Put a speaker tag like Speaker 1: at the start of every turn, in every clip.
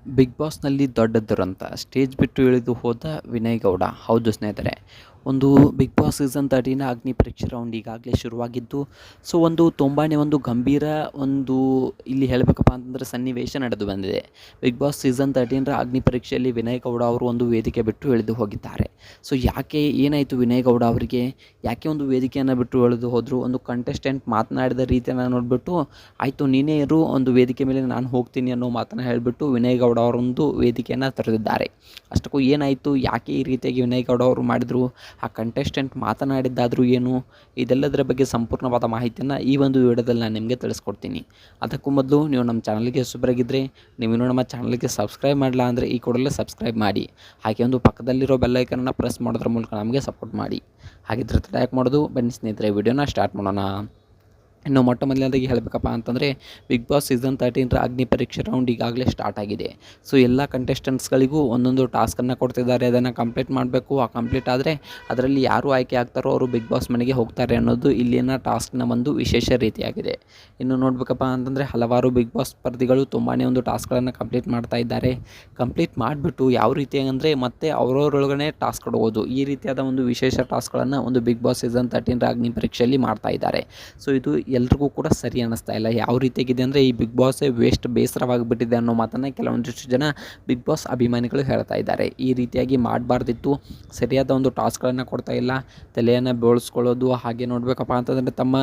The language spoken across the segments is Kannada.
Speaker 1: ಬಿಗ್ ಬಾಸ್‌ನಲ್ಲಿ ದೊಡ್ಡ ದುರಂತ ಸ್ಟೇಜ್ ಬಿಟ್ಟು ಇಳಿದು ಹೋದ ವಿನಯ್ ಗೌಡ. ಹೌದು ಸ್ನೇಹಿತರೆ, ಒಂದು ಬಿಗ್ ಬಾಸ್ ಸೀಸನ್ 13 ಅಗ್ನಿ ಪರೀಕ್ಷೆ ರೌಂಡ್ ಈಗಾಗಲೇ ಶುರುವಾಗಿದ್ದು, ಸೊ ತುಂಬಾ ಗಂಭೀರ ಇಲ್ಲಿ ಹೇಳಬೇಕಪ್ಪ ಅಂತಂದರೆ ಸನ್ನಿವೇಶ ನಡೆದು ಬಂದಿದೆ. ಬಿಗ್ ಬಾಸ್ ಸೀಸನ್ 13 ಅಗ್ನಿ ಪರೀಕ್ಷೆಯಲ್ಲಿ ವಿನಯ್ ಗೌಡ ಅವರು ಒಂದು ವೇದಿಕೆ ಬಿಟ್ಟು ಇಳಿದು ಹೋಗಿದ್ದಾರೆ. ಸೊ ಯಾಕೆ, ಏನಾಯಿತು ವಿನಯ್ ಗೌಡ ಅವರಿಗೆ? ಯಾಕೆ ಒಂದು ವೇದಿಕೆಯನ್ನು ಬಿಟ್ಟು ಇಳಿದು ಹೋದರು? ಒಂದು ಕಂಟೆಸ್ಟೆಂಟ್ ಮಾತನಾಡಿದ ರೀತಿಯನ್ನು ನೋಡಿಬಿಟ್ಟು, ಆಯಿತು ನೀನೇ ಇರು, ಒಂದು ವೇದಿಕೆ ಮೇಲೆ ನಾನು ಹೋಗ್ತೀನಿ ಅನ್ನೋ ಮಾತನ್ನು ಹೇಳಿಬಿಟ್ಟು ವಿನಯ್ ಗೌಡ ಅವರೊಂದು ವೇದಿಕೆಯನ್ನು ತೊರೆದಿದ್ದಾರೆ. ಅಷ್ಟಕ್ಕೂ ಏನಾಯಿತು, ಯಾಕೆ ಈ ರೀತಿಯಾಗಿ ವಿನಯ್ ಗೌಡ ಅವರು ಮಾಡಿದರು, ಆ ಕಂಟೆಸ್ಟೆಂಟ್ ಮಾತನಾಡಿದ್ದಾದರೂ ಏನು, ಇದೆಲ್ಲದರ ಬಗ್ಗೆ ಸಂಪೂರ್ಣವಾದ ಮಾಹಿತಿಯನ್ನು ಈ ಒಂದು ವಿಡಿಯೋದಲ್ಲಿ ನಾನು ನಿಮಗೆ ತಿಳಿಸ್ಕೊಡ್ತೀನಿ. ಅದಕ್ಕೂ ಮೊದಲು ನೀವು ನಮ್ಮ ಚಾನಲ್ಗೆ ಹೊಸಬರಾಗಿದ್ದರೆ, ನೀವಿನ್ನೂ ನಮ್ಮ ಚಾನಲ್ಗೆ ಸಬ್ಸ್ಕ್ರೈಬ್ ಮಾಡಿಲ್ಲ ಅಂದರೆ ಈ ಕೂಡಲೇ ಸಬ್ಸ್ಕ್ರೈಬ್ ಮಾಡಿ. ಹಾಗೆ ಒಂದು ಪಕ್ಕದಲ್ಲಿರೋ ಬೆಲ್ಲೈಕನನ್ನು ಪ್ರೆಸ್ ಮಾಡೋದ್ರ ಮೂಲಕ ನಮಗೆ ಸಪೋರ್ಟ್ ಮಾಡಿ. ಹಾಗಿದ್ರೆ ತಡ ಯಾಕೆ ಮಾಡೋದು, ಬನ್ನಿ ಸ್ನೇಹಿತರೆ ವಿಡಿಯೋನ ಸ್ಟಾರ್ಟ್ ಮಾಡೋಣ. ಇನ್ನು ಮೊಟ್ಟ ಮೊದಲನೇದಾಗಿ ಹೇಳಬೇಕಪ್ಪ ಅಂತಂದರೆ, ಬಿಗ್ ಬಾಸ್ ಸೀಸನ್ 13 ಅಗ್ನಿ ಪರೀಕ್ಷೆ ರೌಂಡ್ ಈಗಾಗಲೇ ಸ್ಟಾರ್ಟ್ ಆಗಿದೆ. ಸೊ ಎಲ್ಲ ಕಂಟೆಸ್ಟೆಂಟ್ಸ್ಗಳಿಗೂ ಒಂದೊಂದು ಟಾಸ್ಕನ್ನು ಕೊಡ್ತಿದ್ದಾರೆ, ಅದನ್ನು ಕಂಪ್ಲೀಟ್ ಮಾಡಬೇಕು. ಆ ಕಂಪ್ಲೀಟ್ ಆದರೆ ಅದರಲ್ಲಿ ಯಾರು ಆಯ್ಕೆ ಆಗ್ತಾರೋ ಅವರು ಬಿಗ್ ಬಾಸ್ ಮನೆಗೆ ಹೋಗ್ತಾರೆ ಅನ್ನೋದು ಇಲ್ಲಿನ ಟಾಸ್ಕ್ನ ಒಂದು ವಿಶೇಷ ರೀತಿಯಾಗಿದೆ. ಇನ್ನು ನೋಡಬೇಕಪ್ಪ ಅಂತಂದರೆ, ಹಲವಾರು ಬಿಗ್ ಬಾಸ್ ಸ್ಪರ್ಧಿಗಳು ತುಂಬಾ ಒಂದು ಟಾಸ್ಕ್ಗಳನ್ನು ಕಂಪ್ಲೀಟ್ ಮಾಡ್ತಾ ಇದ್ದಾರೆ. ಕಂಪ್ಲೀಟ್ ಮಾಡಿಬಿಟ್ಟು ಯಾವ ರೀತಿ ಅಂದರೆ ಮತ್ತೆ ಅವರವರೊಳಗಡೆ ಟಾಸ್ಕ್ ಕೊಡುವುದು, ಈ ರೀತಿಯಾದ ಒಂದು ವಿಶೇಷ ಟಾಸ್ಕ್ಗಳನ್ನು ಒಂದು ಬಿಗ್ ಬಾಸ್ ಸೀಸನ್ 13 ಅಗ್ನಿ ಪರೀಕ್ಷೆಯಲ್ಲಿ ಮಾಡ್ತಾ ಇದ್ದಾರೆ. ಸೊ ಇದು ಎಲ್ರಿಗೂ ಕೂಡ ಸರಿ ಅನ್ನಿಸ್ತಾ ಇಲ್ಲ. ಯಾವ ರೀತಿಯಾಗಿದೆ ಅಂದರೆ, ಈ ಬಿಗ್ ಬಾಸೇ ವೇಸ್ಟ್, ಬೇಸರವಾಗಿಬಿಟ್ಟಿದೆ ಅನ್ನೋ ಮಾತನ್ನು ಕೆಲವೊಂದಿಷ್ಟು ಜನ ಬಿಗ್ ಬಾಸ್ ಅಭಿಮಾನಿಗಳು ಹೇಳ್ತಾ ಇದ್ದಾರೆ. ಈ ರೀತಿಯಾಗಿ ಮಾಡಬಾರ್ದಿತ್ತು, ಸರಿಯಾದ ಒಂದು ಟಾಸ್ಕ್ಗಳನ್ನು ಕೊಡ್ತಾ ಇಲ್ಲ, ತಲೆಯನ್ನು ಬೋಳಿಸ್ಕೊಳ್ಳೋದು, ಹಾಗೆ ನೋಡಬೇಕಪ್ಪ ಅಂತಂದರೆ ತಮ್ಮ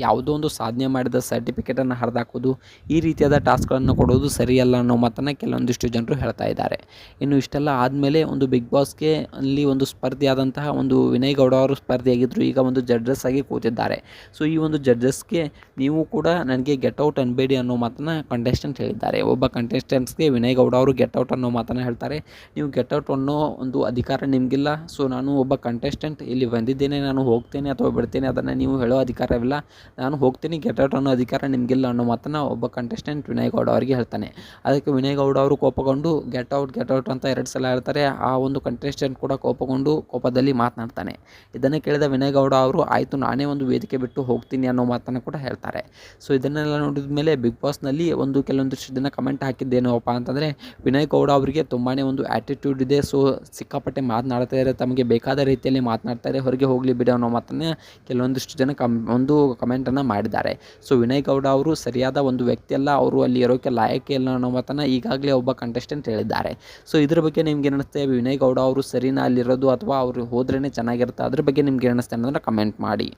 Speaker 1: ಯಾವುದೋ ಒಂದು ಸಾಧನೆ ಮಾಡಿದ ಸರ್ಟಿಫಿಕೇಟನ್ನು ಹರಿದಾಕೋದು, ಈ ರೀತಿಯಾದ ಟಾಸ್ಕ್ಗಳನ್ನು ಕೊಡೋದು ಸರಿಯಲ್ಲ ಅನ್ನೋ ಮಾತನ್ನು ಕೆಲವೊಂದಿಷ್ಟು ಜನರು ಹೇಳ್ತಾ ಇದ್ದಾರೆ. ಇನ್ನು ಇಷ್ಟೆಲ್ಲ ಆದಮೇಲೆ ಒಂದು ಬಿಗ್ ಬಾಸ್ಗೆ ಅಲ್ಲಿ ಒಂದು ಸ್ಪರ್ಧಿಯಾದಂತಹ ಒಂದು ವಿನಯ್ ಗೌಡ ಅವರು ಸ್ಪರ್ಧಿಯಾಗಿದ್ದರು, ಈಗ ಒಂದು ಜಡ್ಜಸ್ ಆಗಿ ಕೂತಿದ್ದಾರೆ. ಸೊ ಈ ಒಂದು ಜಡ್ಜಸ್ಗೆ ನೀವು ಕೂಡ ನನಗೆ ಗೆಟ್ ಔಟ್ ಅನ್ಬೇಡಿ ಅನ್ನೋ ಮಾತನ್ನು ಕಂಟೆಸ್ಟೆಂಟ್ ಹೇಳಿದ್ದಾರೆ. ಒಬ್ಬ ಕಂಟೆಸ್ಟೆಂಟ್ಸ್ಗೆ ವಿನಯ್ ಗೌಡ ಅವರು ಗೆಟ್ ಔಟ್ ಅನ್ನೋ ಮಾತನ್ನು ಹೇಳ್ತಾರೆ. ನೀವು ಗೆಟ್ ಔಟ್ ಅನ್ನೋ ಒಂದು ಅಧಿಕಾರ ನಿಮಗಿಲ್ಲ. ಸೊ ನಾನು ಒಬ್ಬ ಕಂಟೆಸ್ಟೆಂಟ್ ಇಲ್ಲಿ ಬಂದಿದ್ದೇನೆ, ನಾನು ಹೋಗ್ತೇನೆ ಅಥವಾ ಬಿಡ್ತೇನೆ ಅದನ್ನು ನೀವು ಹೇಳೋ ಅಧಿಕಾರವಿಲ್ಲ, ನಾನು ಹೋಗ್ತೀನಿ, ಗೆಟ್ ಔಟ್ ಅನ್ನೋ ಅಧಿಕಾರ ನಿಮಗಿಲ್ಲ ಅನ್ನೋ ಮಾತನ್ನು ಒಬ್ಬ ಕಂಟೆಸ್ಟೆಂಟ್ ವಿನಯ್ ಗೌಡ ಅವರಿಗೆ ಹೇಳ್ತಾನೆ. ಅದಕ್ಕೆ ವಿನಯ್ ಗೌಡ ಅವರು ಕೋಪಗೊಂಡು ಗೆಟ್ ಔಟ್ ಅಂತ 2 ಸಲ ಹೇಳ್ತಾರೆ. ಆ ಒಂದು ಕಂಟೆಸ್ಟೆಂಟ್ ಕೂಡ ಕೋಪಗೊಂಡು ಕೋಪದಲ್ಲಿ ಮಾತನಾಡ್ತಾನೆ. ಇದನ್ನು ಕೇಳಿದ ವಿನಯ್ ಗೌಡ ಅವರು, ಆಯಿತು ನಾನೇ ಒಂದು ವೇದಿಕೆ ಬಿಟ್ಟು ಹೋಗ್ತೀನಿ ಅನ್ನೋ ಮಾತನ್ನು ಕೂಡ ಹೇಳ್ತಾರೆ. ಸೊ ಇದನ್ನೆಲ್ಲ ನೋಡಿದ ಮೇಲೆ ಬಿಗ್ ಬಾಸ್ನಲ್ಲಿ ಕೆಲವೊಂದಿಷ್ಟು ದಿನ ಕಮೆಂಟ್ ಹಾಕಿದ್ದೇನಪ್ಪ ಅಂತಂದರೆ, ವಿನಯ್ ಗೌಡ ಅವರಿಗೆ ತುಂಬಾ ಒಂದು ಆ್ಯಟಿಟ್ಯೂಡ್ ಇದೆ, ಸೊ ಸಿಕ್ಕಾಪಟ್ಟೆ ಮಾತನಾಡ್ತಾರೆ, ತಮಗೆ ಬೇಕಾದ ರೀತಿಯಲ್ಲಿ ಮಾತನಾಡ್ತಾರೆ, ಹೊರಗೆ ಹೋಗಲಿ ಬಿಡಿ ಅನ್ನೋ ಮಾತನ್ನು ಕೆಲವೊಂದಿಷ್ಟು ಜನ ಕಮೆಂಟನ್ನು ಮಾಡಿದ್ದಾರೆ. ಸೊ ವಿನಯ್ ಗೌಡ ಅವರು ಸರಿಯಾದ ಒಂದು ವ್ಯಕ್ತಿ ಅಲ್ಲ, ಅವರು ಅಲ್ಲಿ ಇರೋಕ್ಕೆ ಲಾಯಕ್ಕೆ ಇಲ್ಲ ಅನ್ನೋ ಮಾತನ್ನು ಈಗಾಗಲೇ ಒಬ್ಬ ಕಂಟೆಸ್ಟೆಂಟ್ ಹೇಳಿದ್ದಾರೆ. ಸೊ ಇದ್ರ ಬಗ್ಗೆ ನಿಮ್ಗೆ ಏನಿಸುತ್ತೆ, ವಿನಯ್ ಗೌಡ ಅವರು ಸರಿನಾ ಅಲ್ಲಿರೋದು, ಅಥವಾ ಅವರು ಹೋದ್ರೇ ಚೆನ್ನಾಗಿರುತ್ತೆ, ಅದ್ರ ಬಗ್ಗೆ ನಿಮ್ಗೆ ಏನಿಸುತ್ತೆ ಅನ್ನೋದನ್ನ ಕಮೆಂಟ್ ಮಾಡಿ.